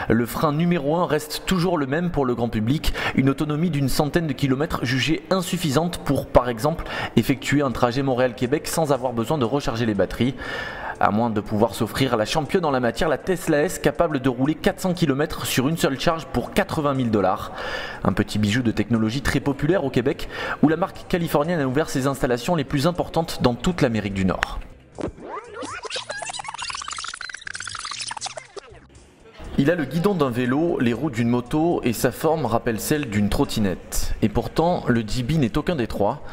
Le frein numéro 1 reste toujours le même pour le grand public, une autonomie d'une centaine de kilomètres jugée insuffisante pour, par exemple, effectuer un trajet Montréal-Québec sans avoir besoin de recharger les batteries. À moins de pouvoir s'offrir la championne en la matière, la Tesla S capable de rouler 400 km sur une seule charge pour 80 000 $. Un petit bijou de technologie très populaire au Québec, où la marque californienne a ouvert ses installations les plus importantes dans toute l'Amérique du Nord. Il a le guidon d'un vélo, les roues d'une moto et sa forme rappelle celle d'une trottinette. Et pourtant, le JB n'est aucun des trois.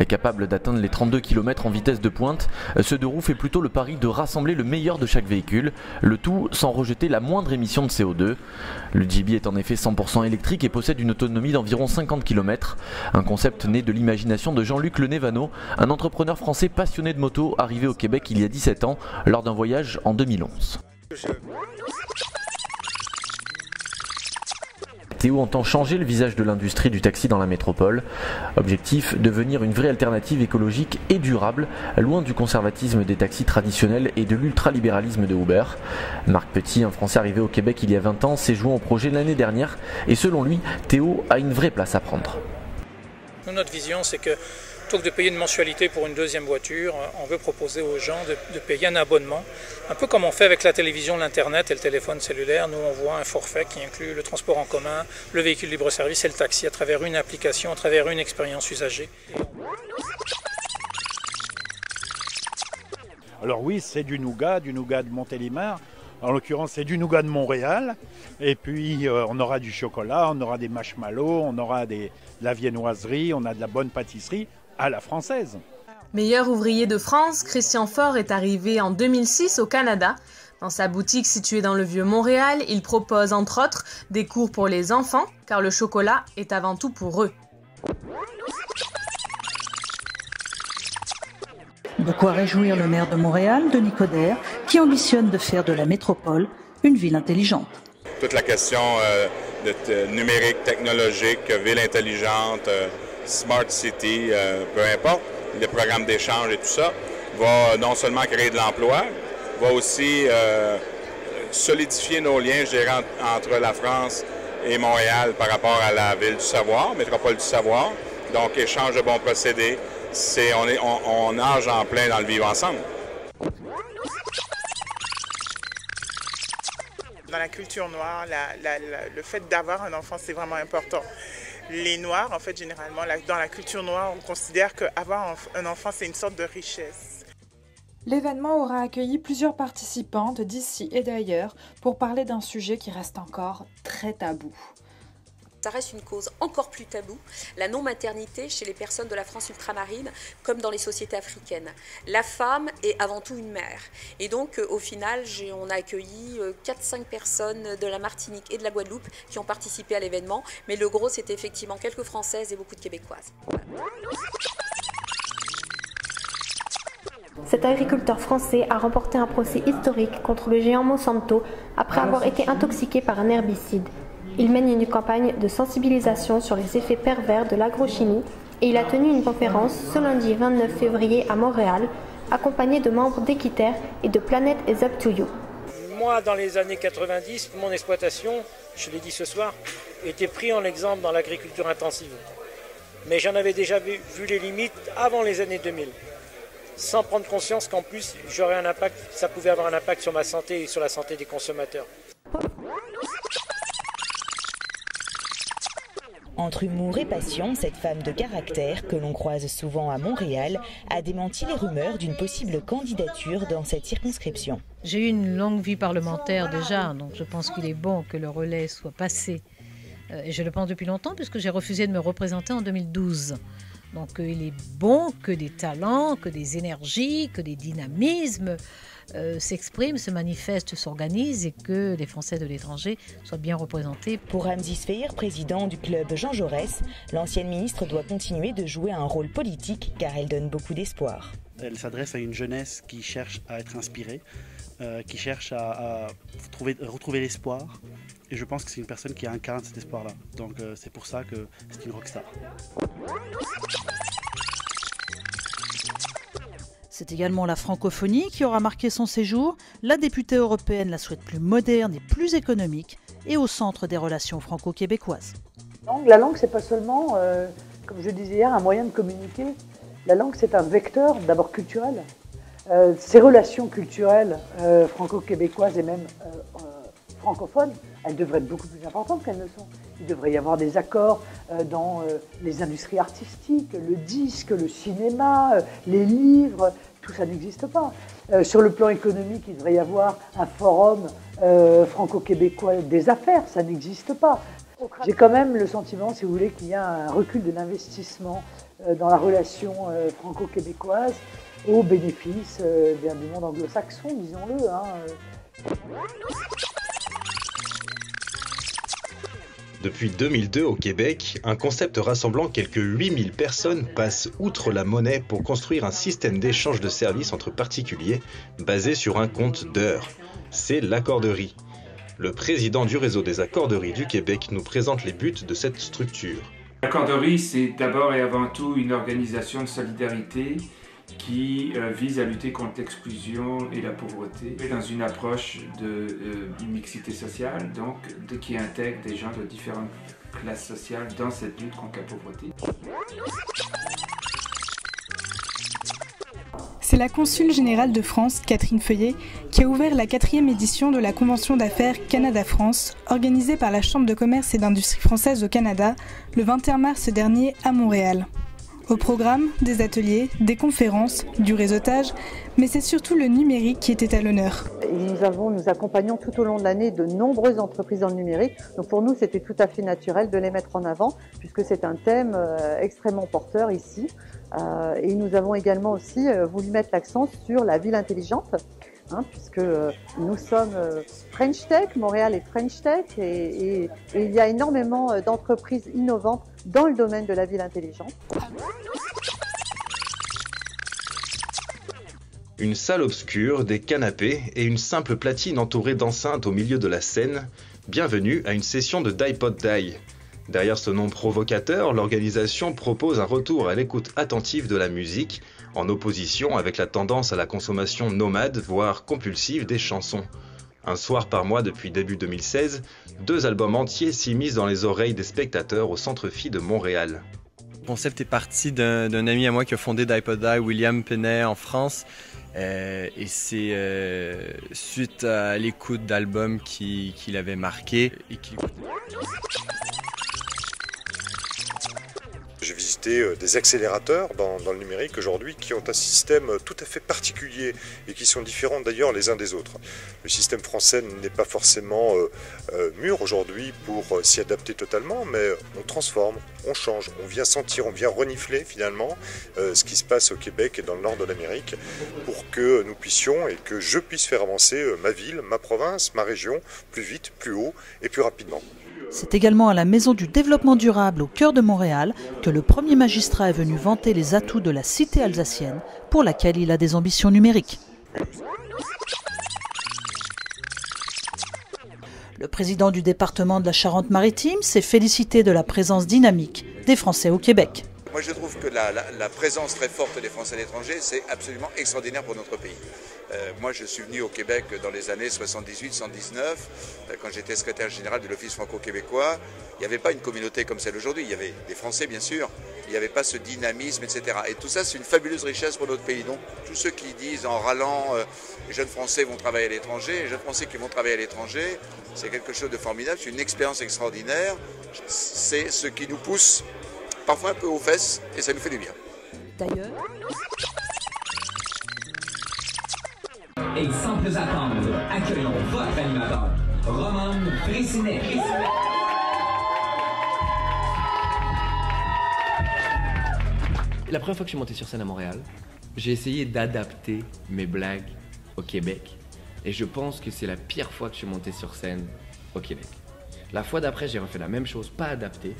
Capable d'atteindre les 32 km en vitesse de pointe, ce deux roues fait plutôt le pari de rassembler le meilleur de chaque véhicule, le tout sans rejeter la moindre émission de CO2. Le JB est en effet 100% électrique et possède une autonomie d'environ 50 km. Un concept né de l'imagination de Jean-Luc Lenévano, un entrepreneur français passionné de moto arrivé au Québec il y a 17 ans lors d'un voyage en 2011. Théo entend changer le visage de l'industrie du taxi dans la métropole. Objectif, devenir une vraie alternative écologique et durable, loin du conservatisme des taxis traditionnels et de l'ultralibéralisme de Uber. Marc Petit, un Français arrivé au Québec il y a 20 ans, s'est joint au projet l'année dernière et selon lui, Théo a une vraie place à prendre. Notre vision, c'est que plutôt que de payer une mensualité pour une deuxième voiture, on veut proposer aux gens de payer un abonnement. Un peu comme on fait avec la télévision, l'internet et le téléphone cellulaire. Nous, on voit un forfait qui inclut le transport en commun, le véhicule libre-service et le taxi à travers une application, à travers une expérience usagée. Alors oui, c'est du nougat de Montélimar. En l'occurrence, c'est du nougat de Montréal. Et puis, on aura du chocolat, on aura des marshmallows, on aura de la viennoiserie, on a de la bonne pâtisserie à la française. Meilleur ouvrier de France, Christian Faure est arrivé en 2006 au Canada. Dans sa boutique située dans le Vieux-Montréal, il propose entre autres des cours pour les enfants, car le chocolat est avant tout pour eux. De quoi réjouir le maire de Montréal, Denis Coderre, qui ambitionne de faire de la métropole une ville intelligente. Toute la question numérique, technologique, ville intelligente, smart city, peu importe, le programme d'échange et tout ça, va non seulement créer de l'emploi, va aussi solidifier nos liens, je dirais, entre la France et Montréal par rapport à la ville du savoir, métropole du savoir. Donc, échange de bons procédés. On nage en plein dans le vivre ensemble. Dans la culture noire, le fait d'avoir un enfant, c'est vraiment important. Les Noirs, en fait, généralement, dans la culture noire, on considère qu'avoir un enfant, c'est une sorte de richesse. L'événement aura accueilli plusieurs participants d'ici et d'ailleurs pour parler d'un sujet qui reste encore très tabou. Ça reste une cause encore plus taboue, la non-maternité chez les personnes de la France ultramarine, comme dans les sociétés africaines. La femme est avant tout une mère. Et donc, au final, on a accueilli 4-5 personnes de la Martinique et de la Guadeloupe qui ont participé à l'événement. Mais le gros, c'était effectivement quelques Françaises et beaucoup de Québécoises. Cet agriculteur français a remporté un procès historique contre le géant Monsanto après avoir été intoxiqué par un herbicide. Il mène une campagne de sensibilisation sur les effets pervers de l'agrochimie et il a tenu une conférence ce lundi 29 février à Montréal, accompagné de membres d'Équiterre et de Planet is Up to You. Moi, dans les années 90, mon exploitation, je l'ai dit ce soir, était pris en exemple dans l'agriculture intensive. Mais j'en avais déjà vu les limites avant les années 2000, sans prendre conscience qu'en plus, ça pouvait avoir un impact sur ma santé et sur la santé des consommateurs. Entre humour et passion, cette femme de caractère, que l'on croise souvent à Montréal, a démenti les rumeurs d'une possible candidature dans cette circonscription. J'ai eu une longue vie parlementaire déjà, donc je pense qu'il est bon que le relais soit passé. Et je le pense depuis longtemps, puisque j'ai refusé de me représenter en 2012. Donc il est bon que des talents, que des énergies, que des dynamismes s'expriment, se manifestent, s'organisent et que les Français de l'étranger soient bien représentés. Pour Ramzi Sfeir, président du club Jean Jaurès, l'ancienne ministre doit continuer de jouer un rôle politique car elle donne beaucoup d'espoir. Elle s'adresse à une jeunesse qui cherche à être inspirée, qui cherche à retrouver l'espoir. Et je pense que c'est une personne qui incarne cet espoir-là. Donc c'est pour ça que c'est une rockstar. C'est également la francophonie qui aura marqué son séjour. La députée européenne la souhaite plus moderne et plus économique et au centre des relations franco-québécoises. La langue, c'est pas seulement, comme je disais hier, un moyen de communiquer. La langue, c'est un vecteur d'abord culturel. Ces relations culturelles franco-québécoises et même francophones, elles devraient être beaucoup plus importantes qu'elles ne sont. Il devrait y avoir des accords dans les industries artistiques, le disque, le cinéma, les livres, tout ça n'existe pas. Sur le plan économique, il devrait y avoir un forum franco-québécois des affaires, ça n'existe pas. J'ai quand même le sentiment, si vous voulez, qu'il y a un recul de l'investissement dans la relation franco-québécoise au bénéfice du monde anglo-saxon, disons-le. Depuis 2002 au Québec, un concept rassemblant quelques 8000 personnes passe outre la monnaie pour construire un système d'échange de services entre particuliers basé sur un compte d'heures. C'est l'accorderie. Le président du réseau des accorderies du Québec nous présente les buts de cette structure. L'accorderie, c'est d'abord et avant tout une organisation de solidarité qui vise à lutter contre l'exclusion et la pauvreté, et dans une approche de mixité sociale, donc qui intègre des gens de différentes classes sociales dans cette lutte contre la pauvreté. C'est la consul générale de France, Catherine Feuillet, qui a ouvert la 4e édition de la Convention d'affaires Canada-France, organisée par la Chambre de commerce et d'industrie française au Canada, le 21 mars dernier à Montréal. Au programme, des ateliers, des conférences, du réseautage, mais c'est surtout le numérique qui était à l'honneur. Nous accompagnons tout au long de l'année de nombreuses entreprises dans le numérique. Donc pour nous, c'était tout à fait naturel de les mettre en avant, puisque c'est un thème extrêmement porteur ici. Et nous avons également aussi voulu mettre l'accent sur la ville intelligente, puisque nous sommes French Tech, Montréal est French Tech, et il y a énormément d'entreprises innovantes dans le domaine de la ville intelligente. Une salle obscure, des canapés et une simple platine entourée d'enceintes au milieu de la scène. Bienvenue à une session de d'iPod Die. Derrière ce nom provocateur, l'organisation propose un retour à l'écoute attentive de la musique, en opposition avec la tendance à la consommation nomade, voire compulsive des chansons. Un soir par mois depuis début 2016, 2 albums entiers s'immiscent dans les oreilles des spectateurs au Centre-Phi de Montréal. Le concept est parti d'un ami à moi qui a fondé d'iPod Die, William Penet, en France. Et c'est suite à l'écoute d'albums qui l'avaient marqué et qui... J'ai visité des accélérateurs dans le numérique aujourd'hui qui ont un système tout à fait particulier et qui sont différents d'ailleurs les uns des autres. Le système français n'est pas forcément mûr aujourd'hui pour s'y adapter totalement, mais on transforme, on change, on vient sentir, on vient renifler finalement ce qui se passe au Québec et dans le nord de l'Amérique pour que nous puissions et que je puisse faire avancer ma ville, ma province, ma région plus vite, plus haut et plus rapidement. C'est également à la Maison du développement durable au cœur de Montréal que le premier magistrat est venu vanter les atouts de la cité alsacienne pour laquelle il a des ambitions numériques. Le président du département de la Charente-Maritime s'est félicité de la présence dynamique des Français au Québec. Moi je trouve que la présence très forte des Français à l'étranger, c'est absolument extraordinaire pour notre pays. Moi je suis venu au Québec dans les années 78-79, quand j'étais secrétaire général de l'Office franco-québécois. Il n'y avait pas une communauté comme celle aujourd'hui, il y avait des Français bien sûr, il n'y avait pas ce dynamisme, etc. Et tout ça c'est une fabuleuse richesse pour notre pays. Donc tous ceux qui disent en râlant les jeunes Français vont travailler à l'étranger, les jeunes Français qui vont travailler à l'étranger, c'est quelque chose de formidable, c'est une expérience extraordinaire, c'est ce qui nous pousse parfois un peu aux fesses, et ça nous fait du bien. D'ailleurs... Et sans plus attendre, accueillons votre animateur, Roman Fressinet. La première fois que je suis monté sur scène à Montréal, j'ai essayé d'adapter mes blagues au Québec. Et je pense que c'est la pire fois que je suis monté sur scène au Québec. La fois d'après, j'ai refait la même chose, pas adapté,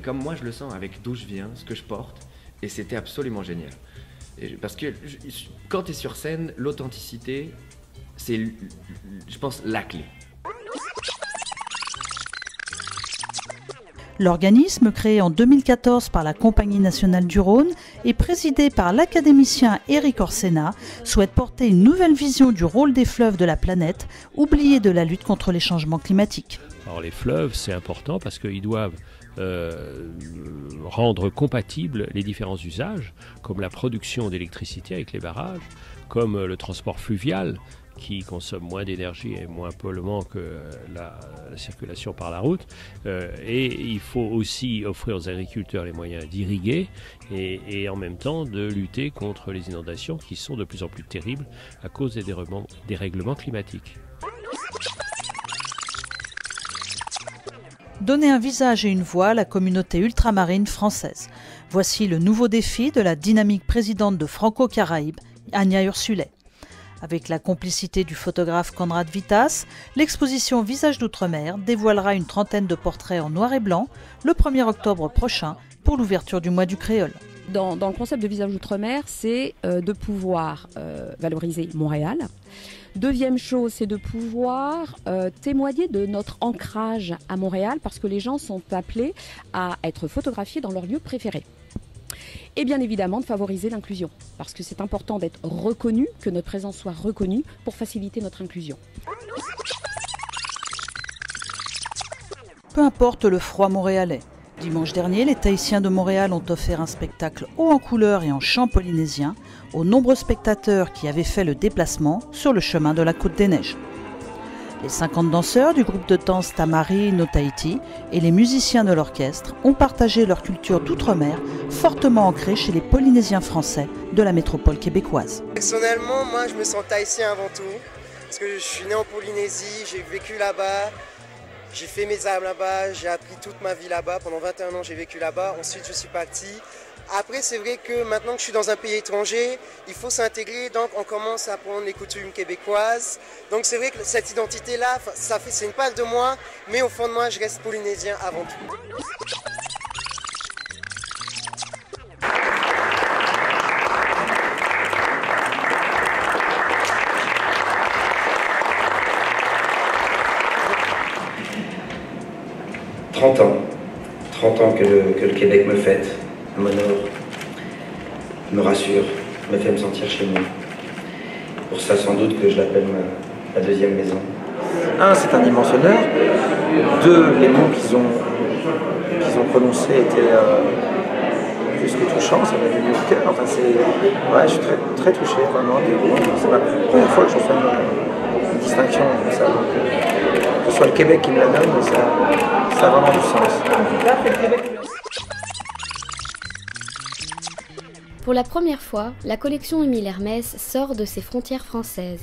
comme moi je le sens, avec d'où je viens, ce que je porte, et c'était absolument génial. Parce que quand tu es sur scène, l'authenticité, c'est, je pense, la clé. L'organisme, créé en 2014 par la Compagnie nationale du Rhône et présidé par l'académicien Éric Orsena, souhaite porter une nouvelle vision du rôle des fleuves de la planète, oubliés de la lutte contre les changements climatiques. Alors les fleuves, c'est important parce qu'ils doivent rendre compatibles les différents usages, comme la production d'électricité avec les barrages, comme le transport fluvial, qui consomme moins d'énergie et moins polluant que la circulation par la route. Et il faut aussi offrir aux agriculteurs les moyens d'irriguer et en même temps de lutter contre les inondations qui sont de plus en plus terribles à cause des dérèglements climatiques. Donner un visage et une voix à la communauté ultramarine française. Voici le nouveau défi de la dynamique présidente de Franco-Caraïbes, Ania Ursulet. Avec la complicité du photographe Conrad Vitas, l'exposition Visages d'Outre-mer dévoilera une 30aine de portraits en noir et blanc le 1er octobre prochain pour l'ouverture du mois du créole. Dans le concept de Visages d'Outre-mer, c'est de pouvoir valoriser Montréal. Deuxième chose, c'est de pouvoir témoigner de notre ancrage à Montréal parce que les gens sont appelés à être photographiés dans leur lieu préféré. Et bien évidemment de favoriser l'inclusion, parce que c'est important d'être reconnu, que notre présence soit reconnue pour faciliter notre inclusion. Peu importe le froid montréalais. Dimanche dernier, les Tahitiens de Montréal ont offert un spectacle haut en couleurs et en chant polynésien aux nombreux spectateurs qui avaient fait le déplacement sur le chemin de la Côte des Neiges. Les 50 danseurs du groupe de danse Tamari no Tahiti et les musiciens de l'orchestre ont partagé leur culture d'outre-mer fortement ancrée chez les Polynésiens français de la métropole québécoise. Personnellement, moi je me sens tahitien avant tout, parce que je suis né en Polynésie, j'ai vécu là-bas, j'ai fait mes armes là-bas, j'ai appris toute ma vie là-bas, pendant 21 ans j'ai vécu là-bas, ensuite je suis parti. Après, c'est vrai que maintenant que je suis dans un pays étranger, il faut s'intégrer, donc on commence à prendre les coutumes québécoises. Donc c'est vrai que cette identité-là, c'est une part de moi, mais au fond de moi, je reste polynésien avant tout. « 30 ans que le Québec me fête, m'honore, me rassure, me fait me sentir chez moi. Pour ça, sans doute que je l'appelle ma deuxième maison. Un, c'est un immense honneur. Deux, les mots qu'ils ont prononcés étaient plus que touchants, ça m'a venu au cœur. Enfin, je suis très touché, vraiment. C'est ma première fois que je fais une distinction comme ça. Donc, que ce soit le Québec qui me la donne, ça a vraiment du sens. Pour la première fois, la collection Émile Hermès sort de ses frontières françaises.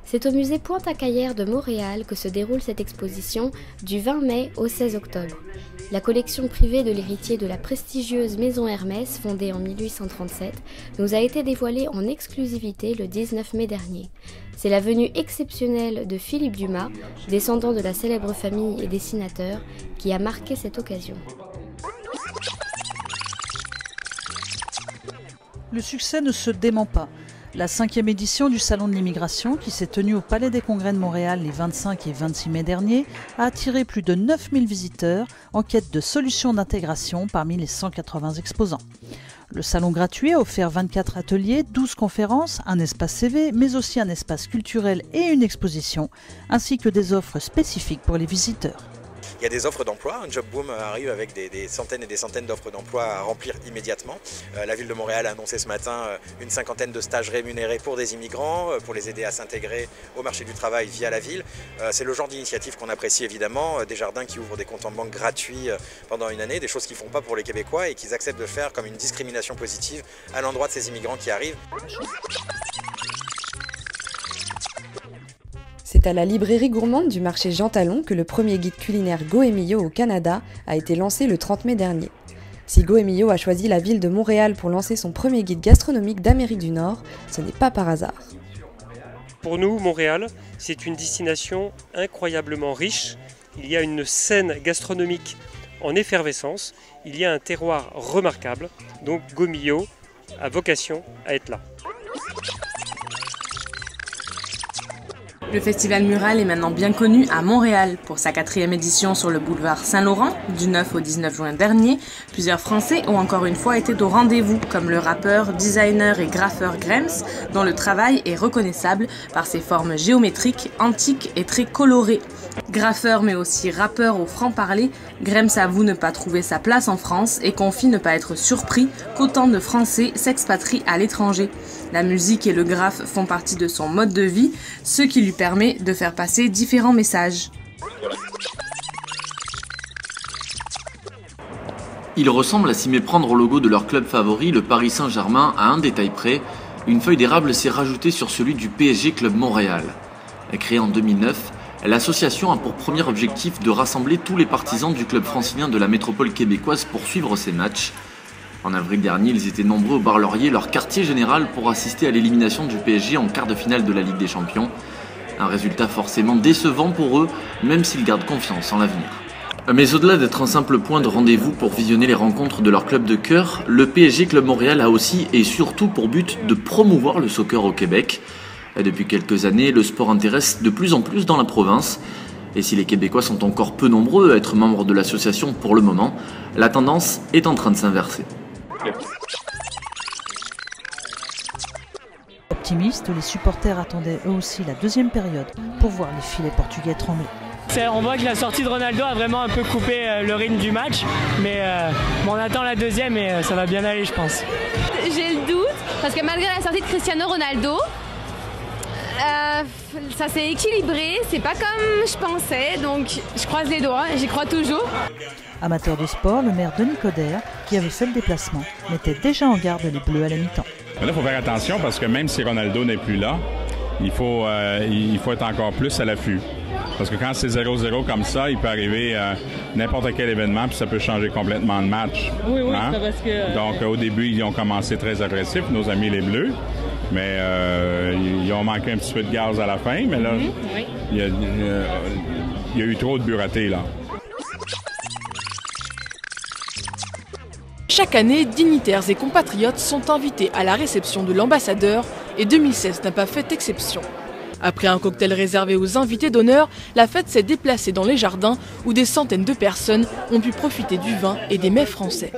C'est au musée Pointe-à-Cayère de Montréal que se déroule cette exposition du 20 mai au 16 octobre. La collection privée de l'héritier de la prestigieuse maison Hermès, fondée en 1837, nous a été dévoilée en exclusivité le 19 mai dernier. C'est la venue exceptionnelle de Philippe Dumas, descendant de la célèbre famille et dessinateur, qui a marqué cette occasion. Le succès ne se dément pas. La 5e édition du Salon de l'immigration, qui s'est tenue au Palais des Congrès de Montréal les 25 et 26 mai derniers, a attiré plus de 9000 visiteurs en quête de solutions d'intégration parmi les 180 exposants. Le salon gratuit a offert 24 ateliers, 12 conférences, un espace CV, mais aussi un espace culturel et une exposition, ainsi que des offres spécifiques pour les visiteurs. Il y a des offres d'emploi, un job boom arrive avec des centaines et des centaines d'offres d'emploi à remplir immédiatement. La ville de Montréal a annoncé ce matin une 50aine de stages rémunérés pour des immigrants, pour les aider à s'intégrer au marché du travail via la ville. C'est le genre d'initiative qu'on apprécie évidemment, des jardins qui ouvrent des comptes en banque gratuits pendant une année, des choses qu'ils ne font pas pour les Québécois et qu'ils acceptent de faire comme une discrimination positive à l'endroit de ces immigrants qui arrivent. C'est à la librairie gourmande du marché Jean Talon que le premier guide culinaire Goemio au Canada a été lancé le 30 mai dernier. Si Goemio a choisi la ville de Montréal pour lancer son premier guide gastronomique d'Amérique du Nord, ce n'est pas par hasard. Pour nous, Montréal, c'est une destination incroyablement riche. Il y a une scène gastronomique en effervescence, il y a un terroir remarquable, donc Goemio a vocation à être là. Le festival mural est maintenant bien connu à Montréal. Pour sa 4e édition sur le boulevard Saint-Laurent, du 9 au 19 juin dernier, plusieurs Français ont encore une fois été au rendez-vous, comme le rappeur, designer et graffeur Grems, dont le travail est reconnaissable par ses formes géométriques, antiques et très colorées. Graffeur mais aussi rappeur au franc-parler, Grems avoue ne pas trouver sa place en France et confie ne pas être surpris qu'autant de Français s'expatrient à l'étranger. La musique et le graphe font partie de son mode de vie, ce qui lui permet de faire passer différents messages. Ils ressemblent à s'y méprendre au logo de leur club favori, le Paris Saint-Germain, à un détail près. Une feuille d'érable s'est rajoutée sur celui du PSG Club Montréal. Créée en 2009, l'association a pour premier objectif de rassembler tous les partisans du club francilien de la métropole québécoise pour suivre ses matchs. En avril dernier, ils étaient nombreux au Bar Laurier, leur quartier général, pour assister à l'élimination du PSG en quart de finale de la Ligue des Champions. Un résultat forcément décevant pour eux, même s'ils gardent confiance en l'avenir. Mais au-delà d'être un simple point de rendez-vous pour visionner les rencontres de leur club de cœur, le PSG Club Montréal a aussi et surtout pour but de promouvoir le soccer au Québec. Depuis quelques années, le sport intéresse de plus en plus dans la province. Et si les Québécois sont encore peu nombreux à être membres de l'association pour le moment, la tendance est en train de s'inverser. Optimistes, les supporters attendaient eux aussi la deuxième période pour voir les filets portugais trembler. On voit que la sortie de Ronaldo a vraiment un peu coupé le rythme du match, mais on attend la deuxième et ça va bien aller, je pense. J'ai le doute, parce que malgré la sortie de Cristiano Ronaldo, ça s'est équilibré, c'est pas comme je pensais, donc je croise les doigts, j'y crois toujours. Amateur de sport, le maire Denis Coderre, qui avait fait le déplacement, mettait déjà en garde les Bleus à la mi-temps. Là, il faut faire attention parce que même si Ronaldo n'est plus là, il faut être encore plus à l'affût. Parce que quand c'est 0-0 comme ça, il peut arriver n'importe quel événement puis ça peut changer complètement le match. Oui, hein? Parce que... Donc au début, ils ont commencé très agressifs, nos amis les Bleus. Mais ils ont manqué un petit peu de gaz à la fin. Mais là, oui. il y a eu trop de buts ratés, là. Chaque année, dignitaires et compatriotes sont invités à la réception de l'ambassadeur et 2016 n'a pas fait exception. Après un cocktail réservé aux invités d'honneur, la fête s'est déplacée dans les jardins où des centaines de personnes ont pu profiter du vin et des mets français.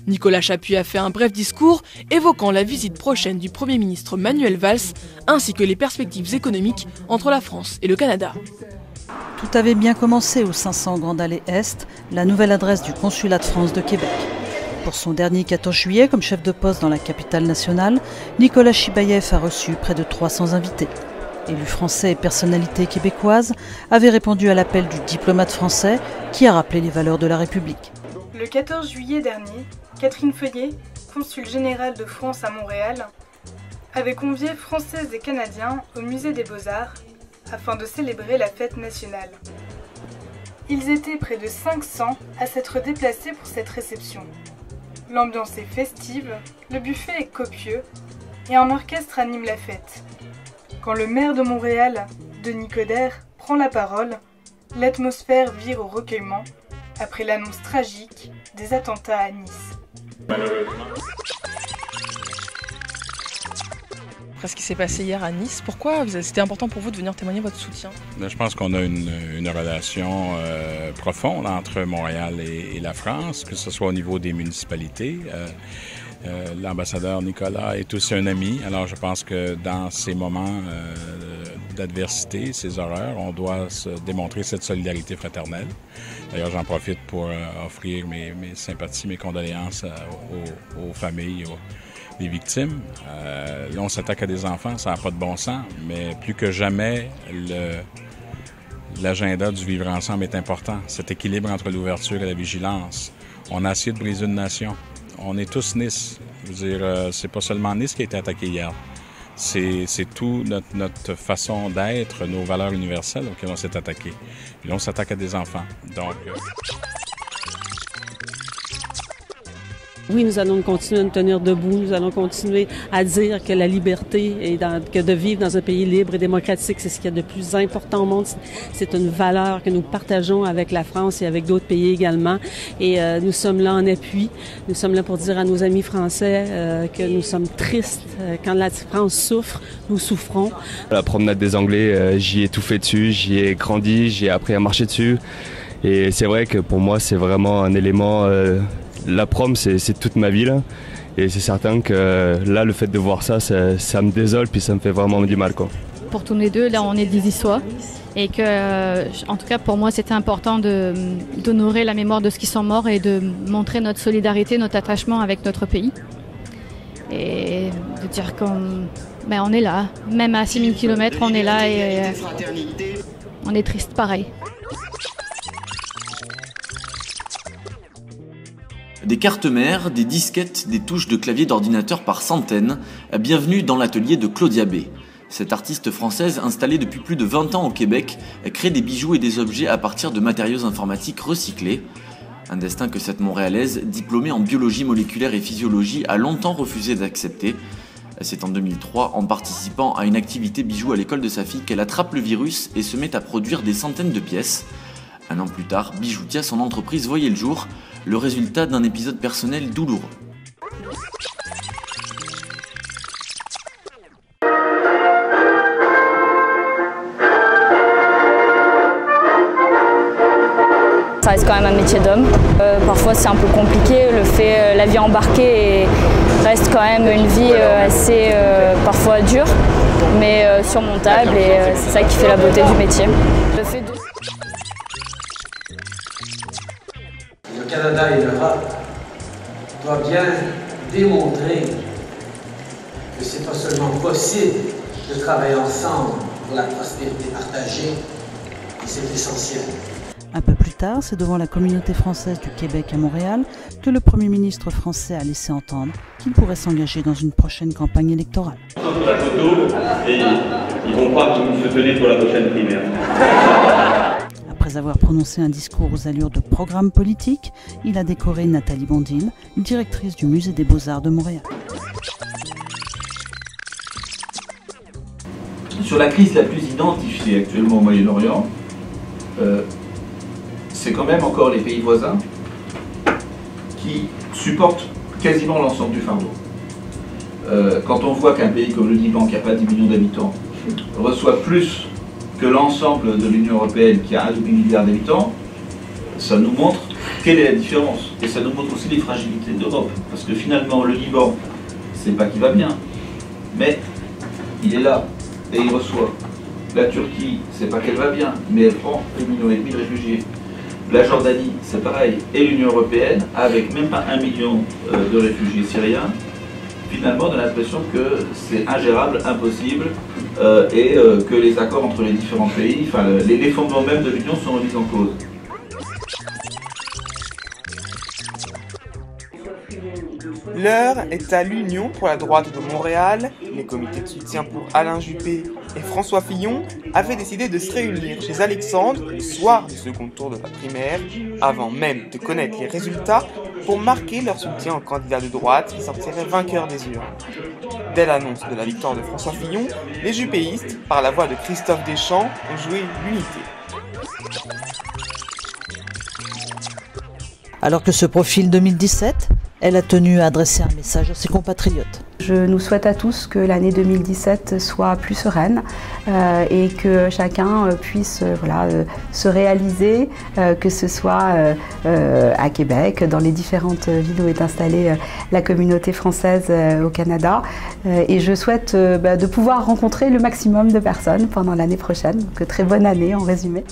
Nicolas Chaput a fait un bref discours évoquant la visite prochaine du Premier ministre Manuel Valls ainsi que les perspectives économiques entre la France et le Canada. Tout avait bien commencé au 500 Grande Allée Est, la nouvelle adresse du Consulat de France de Québec. Pour son dernier 14 juillet comme chef de poste dans la capitale nationale, Nicolas Chibaïev a reçu près de 300 invités. Élus français et personnalités québécoises avaient répondu à l'appel du diplomate français qui a rappelé les valeurs de la République. Le 14 juillet dernier, Catherine Feuillet, consul général de France à Montréal, avait convié Françaises et Canadiens au Musée des Beaux-Arts afin de célébrer la fête nationale. Ils étaient près de 500 à s'être déplacés pour cette réception. L'ambiance est festive, le buffet est copieux et un orchestre anime la fête. Quand le maire de Montréal, Denis Coderre, prend la parole, l'atmosphère vire au recueillement après l'annonce tragique des attentats à Nice. Après ce qui s'est passé hier à Nice, pourquoi c'était important pour vous de venir témoigner votre soutien? Je pense qu'on a une relation profonde entre Montréal et la France, que ce soit au niveau des municipalités. L'ambassadeur Nicolas est aussi un ami, alors je pense que dans ces moments d'adversité, ces horreurs, on doit se démontrer cette solidarité fraternelle. D'ailleurs, j'en profite pour offrir mes sympathies, mes condoléances aux familles, des victimes. Là, on s'attaque à des enfants, ça n'a pas de bon sens, mais plus que jamais, l'agenda du vivre ensemble est important. Cet équilibre entre l'ouverture et la vigilance. On a essayé de briser une nation. On est tous Nice. Je veux dire, c'est pas seulement Nice qui a été attaqué hier. C'est tout notre façon d'être, nos valeurs universelles auxquelles on s'est attaqué. Et là, on s'attaque à des enfants. Donc... Oui, nous allons continuer à nous tenir debout, nous allons continuer à dire que la liberté et que de vivre dans un pays libre et démocratique, c'est ce qu'il y a de plus important au monde. C'est une valeur que nous partageons avec la France et avec d'autres pays également. Et nous sommes là en appui. Nous sommes là pour dire à nos amis français que nous sommes tristes. Quand la France souffre, nous souffrons. La promenade des Anglais, j'y ai tout fait dessus, j'y ai grandi, j'ai appris à marcher dessus. Et c'est vrai que pour moi, c'est vraiment un élément... La prom, c'est toute ma vie, là. Et c'est certain que là, le fait de voir ça, ça me désole, puis ça me fait vraiment du mal, quoi. Pour tous les deux, là, on est des histoires. Et que, en tout cas, pour moi, c'était important d'honorer la mémoire de ceux qui sont morts et de montrer notre solidarité, notre attachement avec notre pays. Et de dire qu'on est là. Même à 6000 km, on est là et on est triste pareil. Des cartes mères, des disquettes, des touches de clavier d'ordinateur par centaines. Bienvenue dans l'atelier de Claudia B. Cette artiste française, installée depuis plus de 20 ans au Québec, crée des bijoux et des objets à partir de matériaux informatiques recyclés. Un destin que cette Montréalaise, diplômée en biologie moléculaire et physiologie, a longtemps refusé d'accepter. C'est en 2003, en participant à une activité bijoux à l'école de sa fille, qu'elle attrape le virus et se met à produire des centaines de pièces. Un an plus tard, Bijoutia, son entreprise, voyait le jour, le résultat d'un épisode personnel douloureux. Ça reste quand même un métier d'homme. Parfois c'est un peu compliqué, la vie embarquée reste quand même une vie assez parfois dure, mais surmontable et c'est ça qui fait la beauté du métier. Le Canada et l'Europe doivent bien démontrer que c'est pas seulement possible de travailler ensemble pour la prospérité partagée, et c'est essentiel. Un peu plus tard, c'est devant la communauté française du Québec à Montréal que le Premier ministre français a laissé entendre qu'il pourrait s'engager dans une prochaine campagne électorale. La photo et ils vont croire que vous se tenez pour la prochaine primaire. Après avoir prononcé un discours aux allures de programme politique, il a décoré Nathalie Bondil, directrice du Musée des Beaux-Arts de Montréal. Sur la crise la plus identifiée actuellement au Moyen-Orient, c'est quand même encore les pays voisins qui supportent quasiment l'ensemble du fardeau. Quand on voit qu'un pays comme le Liban, qui n'a pas 10 millions d'habitants, reçoit plus que l'ensemble de l'Union européenne, qui a 1,5 milliard d'habitants, ça nous montre quelle est la différence. Et ça nous montre aussi les fragilités d'Europe. Parce que finalement, le Liban, c'est pas qu'il va bien, mais il est là et il reçoit. La Turquie, c'est pas qu'elle va bien, mais elle prend 1,5 million de réfugiés. La Jordanie, c'est pareil. Et l'Union européenne, avec même pas 1 million de réfugiés syriens, finalement, on a l'impression que c'est ingérable, impossible, et que les accords entre les différents pays, enfin les fondements même de l'Union sont remis en cause. L'heure est à l'Union pour la droite de Montréal. Les comités de soutien pour Alain Juppé et François Fillon avaient décidé de se réunir chez Alexandre le soir du second tour de la primaire, avant même de connaître les résultats, pour marquer leur soutien au candidat de droite qui sortirait vainqueur des urnes. Dès l'annonce de la victoire de François Fillon, les juppéistes, par la voix de Christophe Deschamps, ont joué l'unité. Alors que se profile 2017, elle a tenu à adresser un message à ses compatriotes. Je nous souhaite à tous que l'année 2017 soit plus sereine et que chacun puisse se réaliser, que ce soit à Québec, dans les différentes villes où est installée la communauté française au Canada. Et je souhaite de pouvoir rencontrer le maximum de personnes pendant l'année prochaine. Donc très bonne année en résumé.